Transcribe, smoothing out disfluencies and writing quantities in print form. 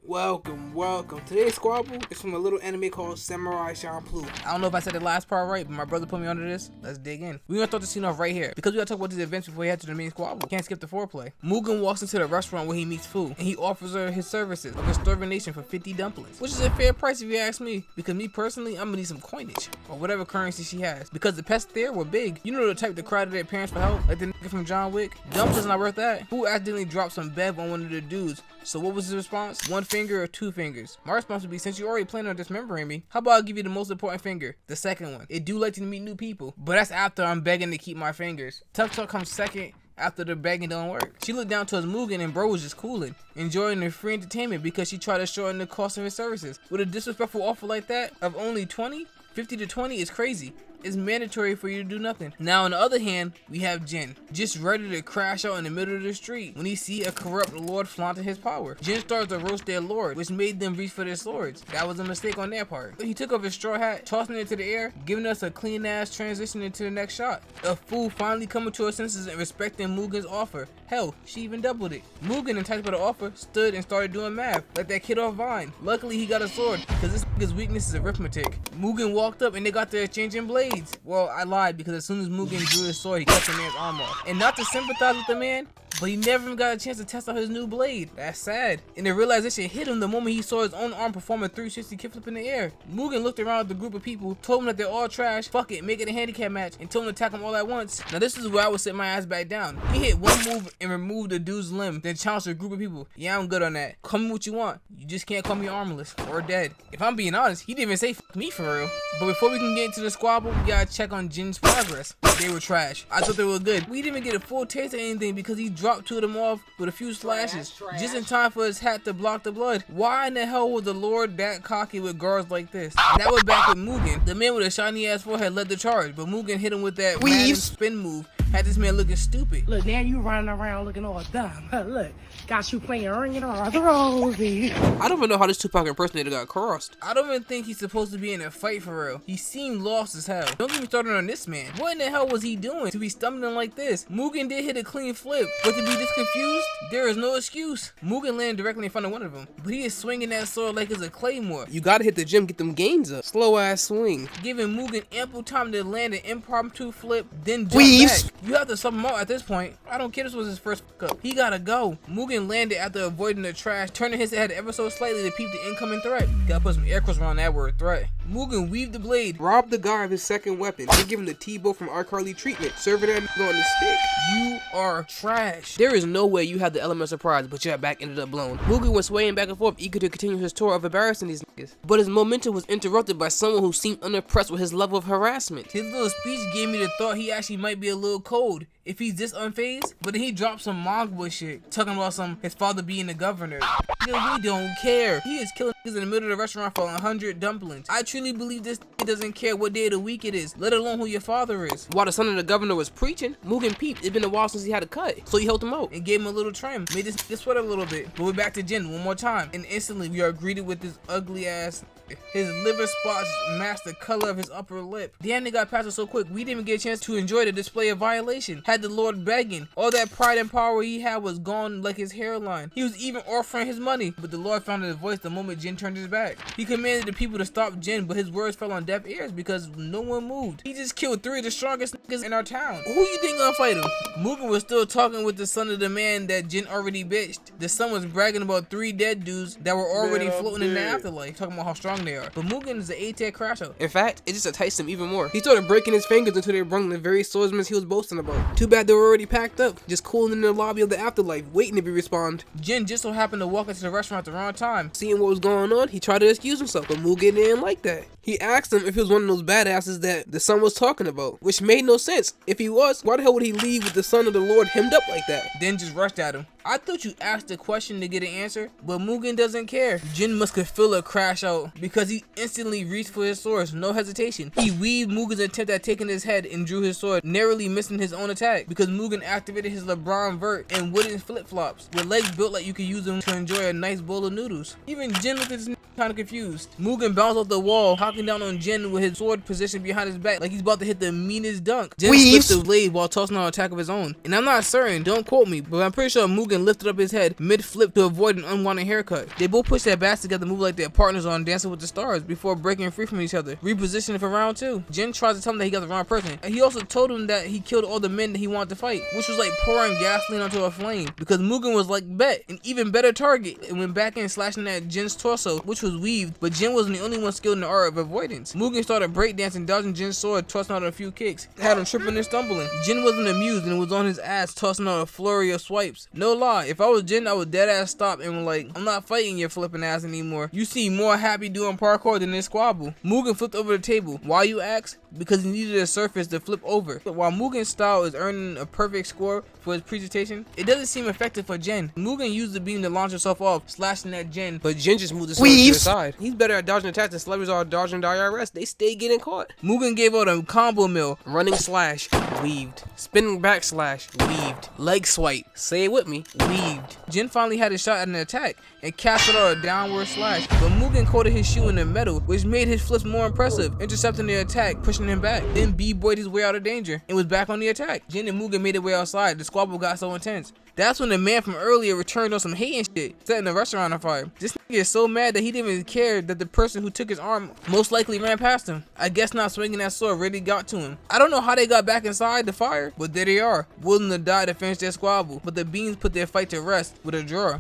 Welcome. Today's squabble is from a little anime called Samurai Champloo. I don't know if I said the last part right, but my brother put me onto this. Let's dig in. We're gonna start the scene off right here because we gotta talk about these events before we head to the main squabble. Can't skip the foreplay. Mugen walks into the restaurant where he meets Fu, and he offers her his services of a starving nation for 50 dumplings, which is a fair price if you ask me, because me personally, I'm gonna need some coinage or whatever currency she has, because the pests there were big. You know, the type that cried to their parents for help, like the nigga from John Wick. Dumplings not worth that. Fu accidentally dropped some bev on one of the dudes. So what was his response? 1 finger or 2 fingers? My response would be, since you already plan on dismembering me, how about I give you the most important finger? The second one. It do like to meet new people, but that's after I'm begging to keep my fingers. Tough talk comes second after the begging don't work. She looked down towards Mugen and bro was just cooling, enjoying the free entertainment because she tried to shorten the cost of his services. With a disrespectful offer like that of only 20, 50 to 20 is crazy. It's mandatory for you to do nothing. Now on the other hand, we have Jin, just ready to crash out in the middle of the street when he see a corrupt lord flaunting his power. Jin starts to roast their lord, which made them reach for their swords. That was a mistake on their part. He took off his straw hat, tossing it into the air, giving us a clean ass transition into the next shot. A fool finally coming to her senses and respecting Mugen's offer. Hell, she even doubled it. Mugen, enticed by the offer, stood and started doing math, like that kid off Vine. Luckily he got a sword, because this nigga's weakness is arithmetic. Mugen walked up and they got to exchanging blades. Well, I lied, because as soon as Mugen drew his sword, he cut the man's arm off. And not to sympathize with the man, but he never even got a chance to test out his new blade. That's sad. And the realization hit him the moment he saw his own arm perform a 360 kickflip in the air. Mugen looked around at the group of people, told them that they're all trash, fuck it, make it a handicap match, and told them to attack him all at once. Now this is where I would sit my ass back down. He hit one move and removed the dude's limb, then challenged a group of people. Yeah, I'm good on that. Call me what you want. You just can't call me armless or dead. If I'm being honest, he didn't even say fuck me for real. But before we can get into the squabble, we gotta check on Jin's progress. They were trash. I thought they were good. We didn't even get a full taste of anything because he dropped 2 of them off with a few slashes, just in time for his hat to block the blood. Why in the hell was the Lord that cocky with guards like this? And that was back with Mugen. The man with a shiny ass forehead led the charge, but Mugen hit him with that Madden spin move. Had this man looking stupid. Look, now you running around looking all dumb. Look, got you playing Ring It All the Rosie. I don't even know how this Tupac impersonator got crossed. I don't even think he's supposed to be in a fight for real. He seemed lost as hell. Don't get me started on this man. What in the hell was he doing to be stumbling like this? Mugen did hit a clean flip, but to be this confused, there is no excuse. Mugen landed directly in front of one of them, but he is swinging that sword like it's a claymore. You gotta hit the gym, get them gains up. Slow ass swing. Giving Mugen ample time to land an impromptu flip, then jump back. You have to sub him out at this point. I don't care, this was his first fuck up. He gotta go. Mugen landed after avoiding the trash, turning his head ever so slightly to peep the incoming threat. Gotta put some air quotes around that word, threat. Mugen weaved the blade, robbed the guy of his second weapon, and give him the T-bow from iCarly treatment, serving that on the stick. You are trash. There is no way you had the element of surprise, but your back ended up blown. Mugen was swaying back and forth, eager to continue his tour of embarrassing these niggas. But his momentum was interrupted by someone who seemed unimpressed with his level of harassment. His little speech gave me the thought he actually might be a little cold if he's this unfazed, but then he dropped some manga shit, talking about his father being the governor. Nigga, we don't care. He is killing niggas in the middle of the restaurant for 100 dumplings. I truly believe this nigga doesn't care what day of the week it is, let alone who your father is. While the son of the governor was preaching, Mugen peeped. It'd been a while since he had a cut, so he helped him out and gave him a little trim, made this nigga sweat a little bit. But we're back to Jin one more time, and instantly we are greeted with this ugly ass. His liver spots matched the color of his upper lip. Damn, they got past us so quick, we didn't even get a chance to enjoy the display of violation. Had the Lord begging. All that pride and power he had was gone like his hairline. He was even offering his money, but the Lord found his voice the moment Jin turned his back. He commanded the people to stop Jin, but his words fell on deaf ears because no one moved. He just killed 3 of the strongest niggas in our town. Who you think gonna fight him? Mugen was still talking with the son of the man that Jin already bitched. The son was bragging about 3 dead dudes that were already floating in the afterlife, talking about how strong they are. But Mugen is an A-tier crash out. In fact, it just enticed him even more. He started breaking his fingers until they brung the very swordsmen he was boasting about. Too bad they were already packed up, just cooling in the lobby of the afterlife, waiting to be respawned. Jin just so happened to walk into the restaurant at the wrong time. Seeing what was going on, he tried to excuse himself, but Mugen didn't like that. He asked him if he was one of those badasses that the son was talking about, which made no sense. If he was, why the hell would he leave with the son of the Lord hemmed up like that? Then just rushed at him. I thought you asked a question to get an answer, but Mugen doesn't care. Jin must could feel a crash out because he instantly reached for his sword, no hesitation. He weaved Mugen's attempt at taking his head and drew his sword, narrowly missing his own attack because Mugen activated his LeBron vert and wooden flip-flops with legs built like you could use them to enjoy a nice bowl of noodles. Even Jin looked at this kinda confused. Mugen bounced off the wall, hocking down on Jin with his sword positioned behind his back like he's about to hit the meanest dunk. Jin flipped the blade while tossing out an attack of his own. And I'm not certain, don't quote me, but I'm pretty sure Mugen lifted up his head mid-flip to avoid an unwanted haircut. They both pushed their backs together, move like their partners on Dancing with the Stars before breaking free from each other, repositioning for round 2. Jin tries to tell him that he got the wrong person, and he also told him that he killed all the men that he wanted to fight, which was like pouring gasoline onto a flame, because Mugen was like, bet, an even better target, and went back in slashing at Jin's torso, which was weaved, but Jin wasn't the only one skilled in the art of avoidance. Mugen started breakdancing, dodging Jin's sword, tossing out a few kicks, had him tripping and stumbling. Jin wasn't amused and was on his ass, tossing out a flurry of swipes. No lie, if I was Jin, I would dead ass stop and was like, I'm not fighting your flipping ass anymore. You seem more happy doing parkour than this squabble. Mugen flipped over the table. Why, you ask? Because he needed a surface to flip over. But while Mugen's style is earning a perfect score for his presentation, it doesn't seem effective for Jin. Mugen used the beam to launch himself off, slashing at Jin, but Jin just moved the sword to the side. He's better at dodging attacks than celebrities are dodging the IRS. They stay getting caught. Mugen gave out a combo mill. Running slash, weaved. Spinning back slash, weaved. Leg swipe, say it with me, weaved. Jin finally had a shot at an attack and casted out a downward slash, but Mugen coated his shoe in the metal, which made his flips more impressive, intercepting the attack, pushing him back. Then B-boyed his way out of danger and was back on the attack. Jin and Mugen made their way outside. The squabble got so intense. That's when the man from earlier returned on some hating shit, setting the restaurant on fire. This nigga is so mad that he didn't even care that the person who took his arm most likely ran past him. I guess not swinging that sword really got to him. I don't know how they got back inside the fire, but there they are, willing to die to finish their squabble. But the beans put their fight to rest with a draw.